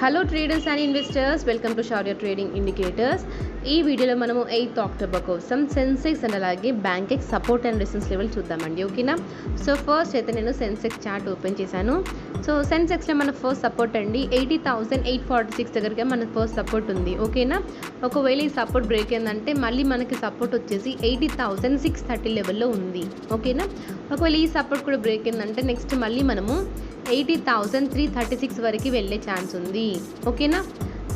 Hello traders and investors, welcome to షార్యా trading indicators. ఈ వీడియోలో మనము 8th అక్టోబర్ కోసం సెన్సెక్స్ అండ్ అలాగే బ్యాంకెక్స్ సపోర్ట్ అండ్ రెసిస్టెన్స్ లెవెల్ చూద్దామండి. ఓకేనా. సో ఫస్ట్ అయితే నేను సెన్సెక్స్ చార్ట్ ఓపెన్ చేశాను. సో సెన్సెక్స్లో మన ఫస్ట్ సపోర్ట్ అండి 80,846 దగ్గరగా మన ఫస్ట్ సపోర్ట్ ఉంది. ఓకేనా. ఒకవేళ ఈ సపోర్ట్ బ్రేక్ అయిందంటే మళ్ళీ మనకి సపోర్ట్ వచ్చేసి 80,630 లెవెల్లో ఉంది. ఓకేనా. ఒకవేళ ఈ సపోర్ట్ కూడా బ్రేక్ అయిందంటే నెక్స్ట్ మళ్ళీ మనము 80,336 వరకు వెళ్ళే ఛాన్స్ ఉంది. ఓకేనా.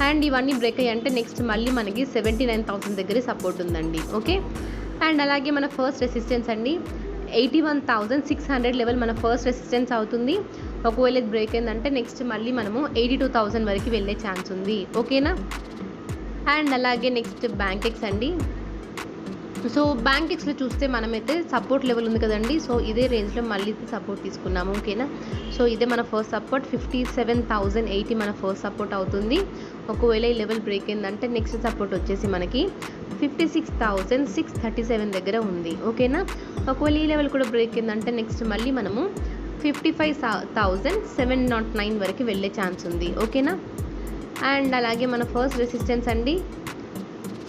అండ్ ఇవన్నీ బ్రేక్ అయ్యంటే నెక్స్ట్ మళ్ళీ మనకి 79,000 దగ్గరే సపోర్ట్ ఉందండి. ఓకే. అండ్ అలాగే మన ఫస్ట్ రెసిస్టెన్స్ అండి 81,600 లెవెల్ మన ఫస్ట్ రెసిస్టెన్స్ అవుతుంది. ఒకవేళ ఇది బ్రేక్ అయిందంటే నెక్స్ట్ మళ్ళీ మనము 82,000 వరకు వెళ్ళే ఛాన్స్ ఉంది. ఓకేనా. అండ్ అలాగే నెక్స్ట్ బ్యాంకెక్స్ అండి. సో బ్యాంకెక్స్లో చూస్తే మనమైతే సపోర్ట్ లెవెల్ ఉంది కదండి. సో ఇదే రేంజ్లో మళ్ళీ సపోర్ట్ తీసుకున్నాము. ఓకేనా. సో ఇదే మన ఫస్ట్ సపోర్ట్ 57,080 మన ఫస్ట్ సపోర్ట్ అవుతుంది. ఒకవేళ ఈ లెవెల్ బ్రేక్ అయిందంటే నెక్స్ట్ సపోర్ట్ వచ్చేసి మనకి 56,637 దగ్గర ఉంది. ఓకేనా. ఒకవేళ ఈ లెవెల్ కూడా బ్రేక్ అయిందంటే నెక్స్ట్ మళ్ళీ మనము 55,709 వరకు వెళ్ళే ఛాన్స్ ఉంది. ఓకేనా. అండ్ అలాగే మన ఫస్ట్ రెసిస్టెన్స్ అండి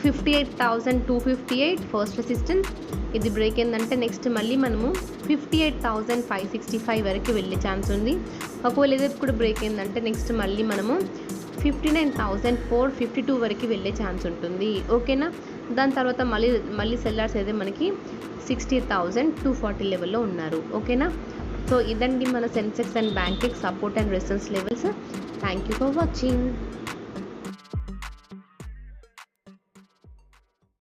58,258 ఫస్ట్ రెసిస్టెన్స్. ఇది బ్రేక్ అయిందంటే నెక్స్ట్ మళ్ళీ మనము 58,565 వరకు వెళ్ళే ఛాన్స్ ఉంది. ఒకవేళ ఇది కూడా బ్రేక్ అయిందంటే నెక్స్ట్ మళ్ళీ మనము 59,452 వరకు వెళ్ళే ఛాన్స్ ఉంటుంది. ఓకేనా. దాని తర్వాత మళ్ళీ సెల్లర్స్ అయితే మనకి 60,240 లెవెల్లో ఉన్నారు. ఓకేనా. సో ఇదండి మన Sensex and Bankex support and resistance levels. Thank you for watching.